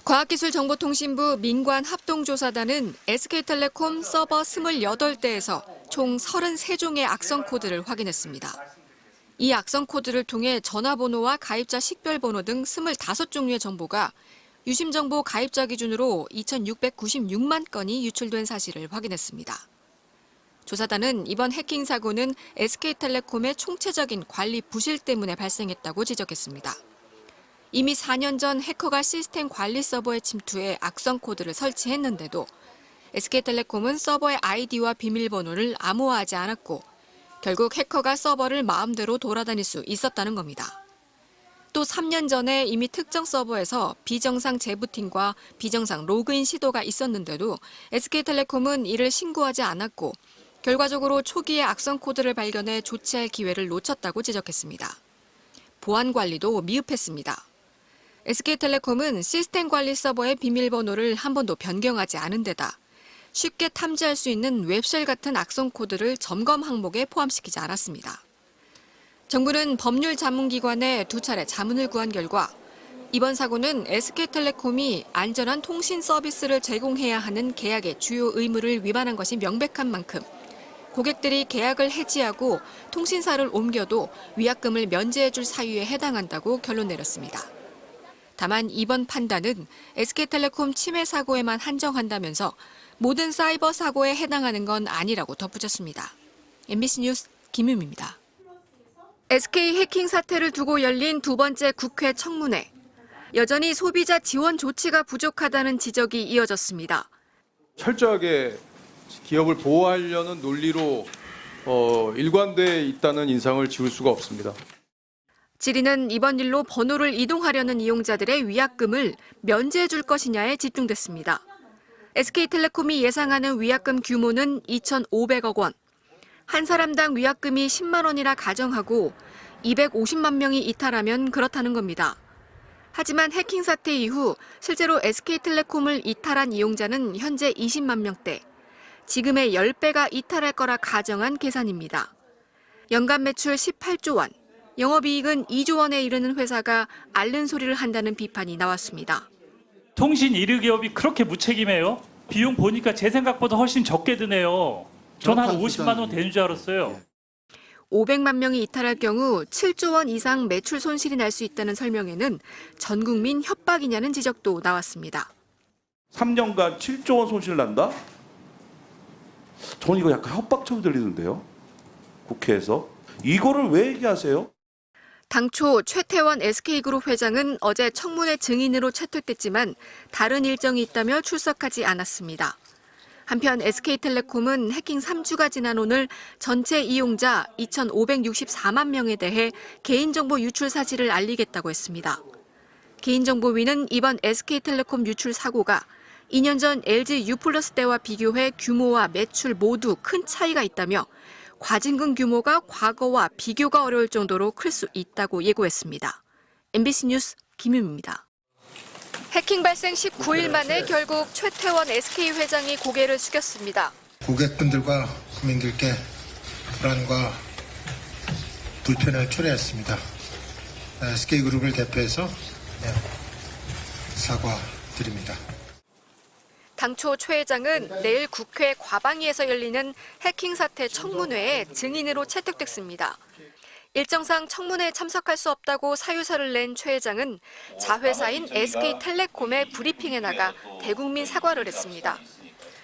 과학기술정보통신부 민관합동조사단은 SK텔레콤 서버 28대에서 총 33종의 악성 코드를 확인했습니다. 이 악성 코드를 통해 전화번호와 가입자 식별번호 등 25종류의 정보가 유심정보 가입자 기준으로 2,696만 건이 유출된 사실을 확인했습니다. 조사단은 이번 해킹 사고는 SK텔레콤의 총체적인 관리 부실 때문에 발생했다고 지적했습니다. 이미 4년 전 해커가 시스템 관리 서버에 침투해 악성 코드를 설치했는데도 SK텔레콤은 서버의 아이디와 비밀번호를 암호화하지 않았고 결국 해커가 서버를 마음대로 돌아다닐 수 있었다는 겁니다. 또 3년 전에 이미 특정 서버에서 비정상 재부팅과 비정상 로그인 시도가 있었는데도 SK텔레콤은 이를 신고하지 않았고 결과적으로 초기에 악성 코드를 발견해 조치할 기회를 놓쳤다고 지적했습니다. 보안 관리도 미흡했습니다. SK텔레콤은 시스템 관리 서버의 비밀번호를 한 번도 변경하지 않은 데다 쉽게 탐지할 수 있는 웹쉘 같은 악성 코드를 점검 항목에 포함시키지 않았습니다. 정부는 법률 자문기관에 2차례 자문을 구한 결과 이번 사고는 SK텔레콤이 안전한 통신 서비스를 제공해야 하는 계약의 주요 의무를 위반한 것이 명백한 만큼 고객들이 계약을 해지하고 통신사를 옮겨도 위약금을 면제해줄 사유에 해당한다고 결론 내렸습니다. 다만 이번 판단은 SK텔레콤 침해 사고에만 한정한다면서 모든 사이버 사고에 해당하는 건 아니라고 덧붙였습니다. MBC 뉴스 김유미입니다. SK 해킹 사태를 두고 열린 두 번째 국회 청문회. 여전히 소비자 지원 조치가 부족하다는 지적이 이어졌습니다. 철저하게 기업을 보호하려는 논리로 일관돼 있다는 인상을 지울 수가 없습니다. 질의는 이번 일로 번호를 이동하려는 이용자들의 위약금을 면제해 줄 것이냐에 집중됐습니다. SK텔레콤이 예상하는 위약금 규모는 2,500억 원. 한 사람당 위약금이 10만 원이라 가정하고 250만 명이 이탈하면 그렇다는 겁니다. 하지만 해킹 사태 이후 실제로 SK텔레콤을 이탈한 이용자는 현재 20만 명대. 지금의 10배가 이탈할 거라 가정한 계산입니다. 연간 매출 18조 원. 영업이익은 2조 원에 이르는 회사가 앓는 소리를 한다는 비판이 나왔습니다. 통신 1위 기업이 그렇게 무책임해요? 비용 보니까 제 생각보다 훨씬 적게 드네요. 전 한 50만 원 되는 줄 알았어요. 500만 명이 이탈할 경우 7조 원 이상 매출 손실이 날 수 있다는 설명에는 전 국민 협박이냐는 지적도 나왔습니다. 3년간 7조 원 손실 난다? 저는 이거 약간 협박처럼 들리는데요. 국회에서. 이거를 왜 얘기하세요? 당초 최태원 SK그룹 회장은 어제 청문회 증인으로 채택됐지만 다른 일정이 있다며 출석하지 않았습니다. 한편 SK텔레콤은 해킹 3주가 지난 오늘 전체 이용자 2,564만 명에 대해 개인정보 유출 사실을 알리겠다고 했습니다. 개인정보위는 이번 SK텔레콤 유출 사고가 2년 전 LG U+ 때와 비교해 규모와 매출 모두 큰 차이가 있다며 과징금 규모가 과거와 비교가 어려울 정도로 클 수 있다고 예고했습니다. MBC 뉴스 김유미입니다. 해킹 발생 19일 만에 결국 최태원 SK 회장이 고개를 숙였습니다. 고객분들과 국민들께 불안과 불편을 초래했습니다. SK그룹을 대표해서 사과드립니다. 당초 최 회장은 내일 국회 과방위에서 열리는 해킹 사태 청문회에 증인으로 채택됐습니다. 일정상 청문회에 참석할 수 없다고 사유서를 낸 최 회장은 자회사인 SK텔레콤의 브리핑에 나가 대국민 사과를 했습니다.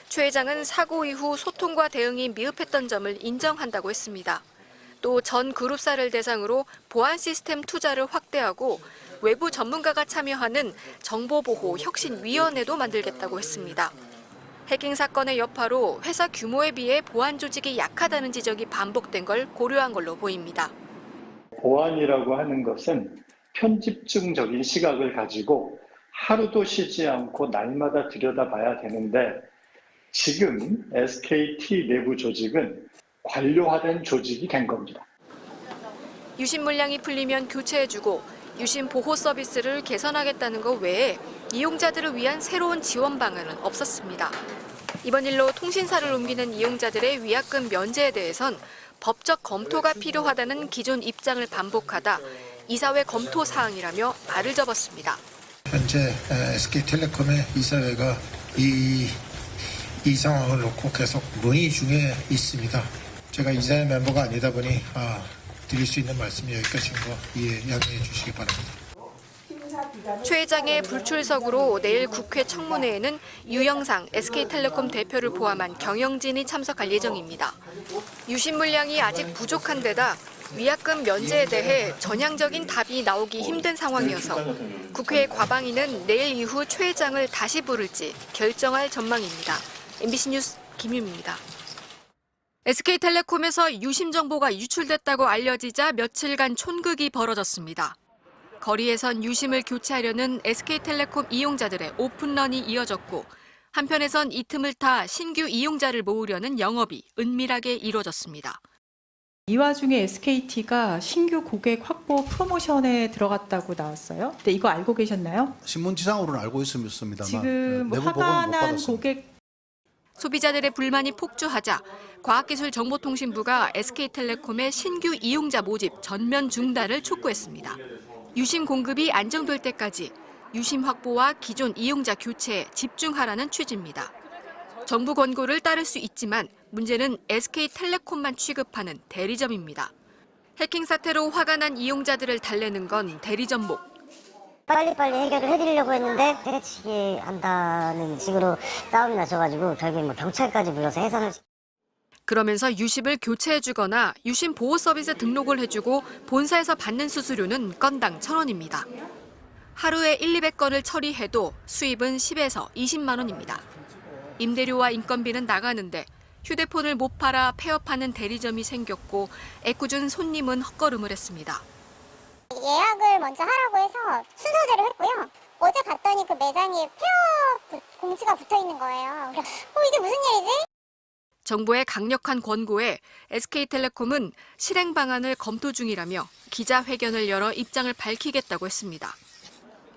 최 회장은 사고 이후 소통과 대응이 미흡했던 점을 인정한다고 했습니다. 또 전 그룹사를 대상으로 보안 시스템 투자를 확대하고 외부 전문가가 참여하는 정보보호혁신위원회도 만들겠다고 했습니다. 해킹 사건의 여파로 회사 규모에 비해 보안 조직이 약하다는 지적이 반복된 걸 고려한 걸로 보입니다. 보안이라고 하는 것은 편집증적인 시각을 가지고 하루도 쉬지 않고 날마다 들여다봐야 되는데 지금 SKT 내부 조직은 관료화된 조직이 된 겁니다. 유심 물량이 풀리면 교체해주고 유심 보호 서비스를 개선하겠다는 것 외에 이용자들을 위한 새로운 지원 방안은 없었습니다. 이번 일로 통신사를 옮기는 이용자들의 위약금 면제에 대해선 법적 검토가 필요하다는 기존 입장을 반복하다 이사회 검토 사항이라며 말을 접었습니다. 현재 SK텔레콤의 이사회가 이 상황을 놓고 계속 논의 중에 있습니다. 제가 이사회 멤버가 아니다 보니 드릴 수 있는 말씀이 여기까지인 거 양해해 주시기 바랍니다. 최 회장의 불출석으로 내일 국회 청문회에는 유영상 SK텔레콤 대표를 포함한 경영진이 참석할 예정입니다. 유심 물량이 아직 부족한 데다 위약금 면제에 대해 전향적인 답이 나오기 힘든 상황이어서 국회 과방위는 내일 이후 최 회장을 다시 부를지 결정할 전망입니다. MBC 뉴스 김유미입니다. SK텔레콤에서 유심 정보가 유출됐다고 알려지자 며칠간 촌극이 벌어졌습니다. 거리에선 유심을 교체하려는 SK텔레콤 이용자들의 오픈런이 이어졌고 한편에선 이 틈을 타 신규 이용자를 모으려는 영업이 은밀하게 이루어졌습니다. 이 와중에 SKT가 신규 고객 확보 프로모션에 들어갔다고 나왔어요. 근데 이거 알고 계셨나요? 신문지상으로는 알고 있습니다만 지금 내부 화가 보고는 못 난 받았습니다. 고객 소비자들의 불만이 폭주하자 과학기술정보통신부가 SK텔레콤의 신규 이용자 모집 전면 중단을 촉구했습니다. 유심 공급이 안정될 때까지 유심 확보와 기존 이용자 교체에 집중하라는 취지입니다. 정부 권고를 따를 수 있지만 문제는 SK텔레콤만 취급하는 대리점입니다. 해킹 사태로 화가 난 이용자들을 달래는 건 대리점 목. 빨리빨리 해결을 해드리려고 했는데 때려치기 한다는 식으로 싸움이 나셔가지고 결국에 경찰까지 불러서 해산을. 그러면서 유심을 교체해주거나 유심 보호 서비스 등록을 해주고 본사에서 받는 수수료는 건당 1,000원입니다. 하루에 1-200건을 처리해도 수입은 10에서 20만 원입니다. 임대료와 인건비는 나가는데 휴대폰을 못 팔아 폐업하는 대리점이 생겼고 애꿎은 손님은 헛걸음을 했습니다. 예약을 먼저 하라고 해서 순서대로 했고요. 어제 갔더니 그 매장에 폐업 공지가 붙어 있는 거예요. 이게 무슨 일이지? 정부의 강력한 권고에 SK텔레콤은 실행 방안을 검토 중이라며 기자회견을 열어 입장을 밝히겠다고 했습니다.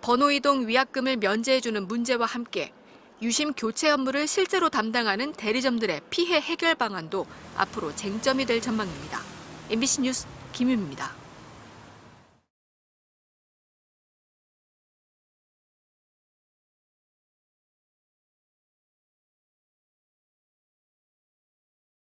번호 이동 위약금을 면제해주는 문제와 함께 유심 교체 업무를 실제로 담당하는 대리점들의 피해 해결 방안도 앞으로 쟁점이 될 전망입니다. MBC 뉴스 김유미입니다.